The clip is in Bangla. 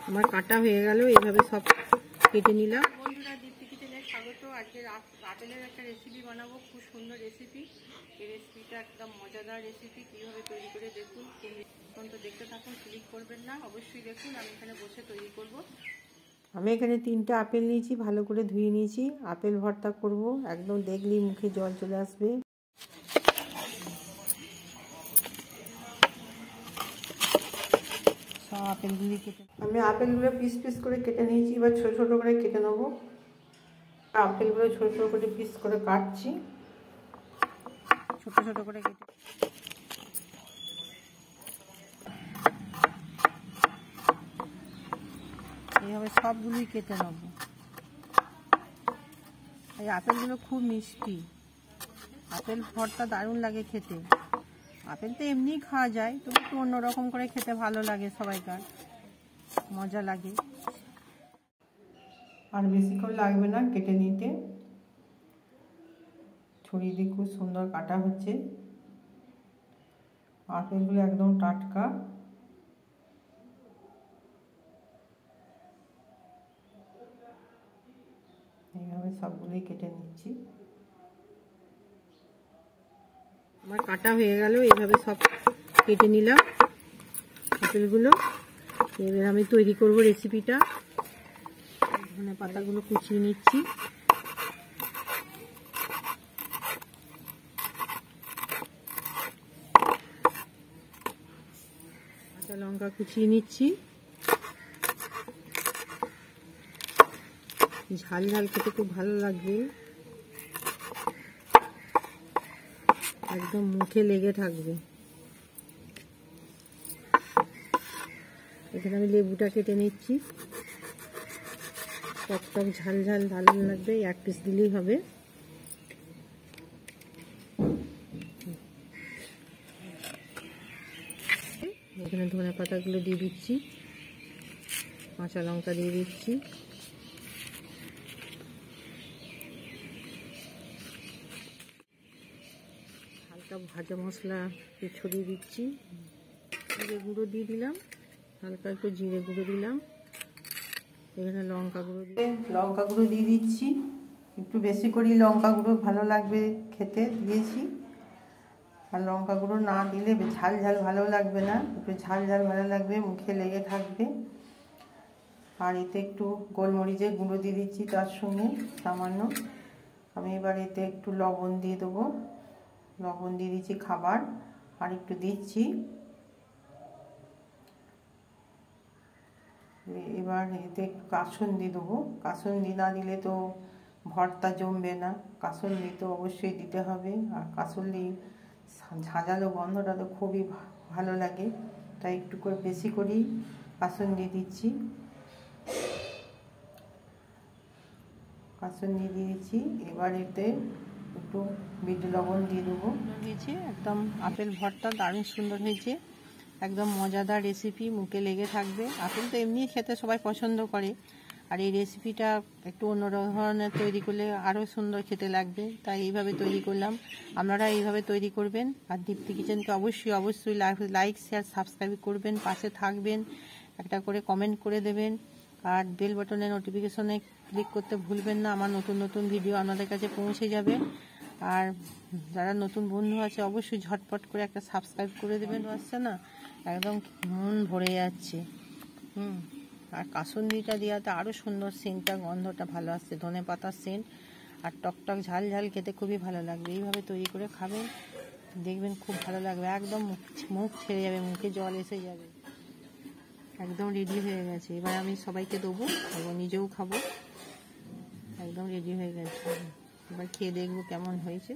আমার কাটা হয়ে গেল, এইভাবে সব কেটে নিলাম। বন্ধুরা, দীপ্তি কিচেনে স্বাগত। আজকে আপেলের একটা রেসিপি বানাবো, খুব সুন্দর রেসিপি। এই রেসিপিটা একদম মজাদার রেসিপি। কীভাবে তৈরি করে দেখুন, তো দেখতে থাকুন, ক্লিক করবেন না, অবশ্যই দেখুন। আমি এখানে বসে তৈরি করব। আমি এখানে 3টা আপেল নিয়েছি, ভালো করে ধুয়ে নিয়েছি। আপেল ভর্তা করব, একদম দেখলেই মুখে জল চলে আসবে। সব আপেলগুলি আমি আপেলগুলো পিস পিস করে কেটে নিয়েছি। এবার ছোট ছোট করে কেটে নেবো। আপেলগুলো ছোট ছোট করে পিস করে কাটছি, ছোট ছোট করে কেটে। এইভাবে সবগুলোই কেটে নেব। এই আপেলগুলো খুব মিষ্টি, আপেল ভর্তা দারুণ লাগে খেতে। আপেল তো এমনিই খাওয়া যায়, তবু একটু অন্যরকম করে খেতে ভালো লাগে, সবাইকার মজা লাগে। আর বেশিক্ষণ লাগবে না কেটে নিতে। ছুরি দিয়ে খুব সুন্দর কাটা হচ্ছে। আপেলগুলো একদম টাটকা। এইভাবে সবগুলোই কেটে নিচ্ছি। আমার কাটা হয়ে গেল, এইভাবে সব কেটে নিলাম আপেলগুলো। এবার আমি তৈরি করব রেসিপিটা। ধনে পাতাগুলো কুচিয়ে নিচ্ছি। কাঁচা লঙ্কা কুচিয়ে নিচ্ছি। ঝাল ঝাল খেতে খুব ভালো লাগবে, একদম মুখে লেগে থাকবে। এখানে আমি লেবুটা কেটে নিচ্ছি। টক টক ঝাল ঝাল ভালো লাগবে, 1 পিস দিলেই হবে। এখানে ধনে পাতাগুলো দিয়ে দিচ্ছি, কাঁচা লঙ্কা দিয়ে দিচ্ছি, হালকা ভাজা মশলা ছড়িয়ে দিচ্ছি। জিরে গুঁড়ো দিয়ে দিলাম, হালকা একটু জিরে গুঁড়ো দিলাম। এখানে লঙ্কা গুঁড়ো দিয়ে দিচ্ছি। একটু বেশি করে লঙ্কা গুঁড়ো ভালো লাগবে খেতে দিয়েছি। আর লঙ্কা গুঁড়ো না দিলে ঝাল ঝাল ভালো লাগবে না, একটু ঝাল ঝাল ভালো লাগবে, মুখে লেগে থাকবে। আর এতে একটু গোলমরিচের গুঁড়ো দিয়ে দিচ্ছি তার সঙ্গে সামান্য। আমি এবার এতে একটু লবণ দিয়ে দেবো। লবণ দিয়ে দিচ্ছি খাবার, আর একটু দিচ্ছি। এবার এতে একটু কাসুন্দি দেবো। কাসুন্দি না দিলে তো ভর্তা জমবে না, কাসুন্দি তো অবশ্যই দিতে হবে। আর কাসুন্দি ঝাঁঝালো গন্ধটা তো খুবই ভালো লাগে, তাই একটু করে বেশি করেই কাসুন্দি দিচ্ছি। কাসুন্দি দিয়েছি, এবার এতে একটু বিট লবণ দিয়ে দেবো। হয়েছে একদম আপেল ভর্তা, দারুণ সুন্দর হয়েছে, একদম মজাদার রেসিপি, মুখে লেগে থাকবে। আপেল তো এমনি খেতে সবাই পছন্দ করে, আর এই রেসিপিটা একটু অন্য ধরনের তৈরি করলে আরও সুন্দর খেতে লাগবে, তাই এইভাবে তৈরি করলাম। আপনারা এইভাবে তৈরি করবেন। আর দীপ্তি কিচেনকে অবশ্যই লাইক শেয়ার সাবস্ক্রাইব করবেন, পাশে থাকবেন, একটা করে কমেন্ট করে দেবেন। আর বেল বাটনের নোটিফিকেশনে ক্লিক করতে ভুলবেন না, আমার নতুন নতুন ভিডিও আপনাদের কাছে পৌঁছে যাবে। আর যারা নতুন বন্ধু আছে অবশ্যই ঝটপট করে একটা সাবস্ক্রাইব করে দেবেন। আসছে না, একদম মন ভরে যাচ্ছে। আর কাসুন্দিটা দেওয়াতে আরও সুন্দর সেন্টটা, গন্ধটা ভালো আসছে, ধনে পাতার সেন্ট। আর টকটক ঝাল ঝাল খেতে খুবই ভালো লাগবে। এইভাবে তৈরি করে খাবেন, দেখবেন খুব ভালো লাগবে, একদম মুখ ছেড়ে যাবে, মুখে জল এসে যাবে। একদম রেডি হয়ে গেছে। এবার আমি সবাইকে দেবো এবং নিজেও খাবো। একদম রেডি হয়ে গেছে, এবার খেয়ে দেখবো কেমন হয়েছে।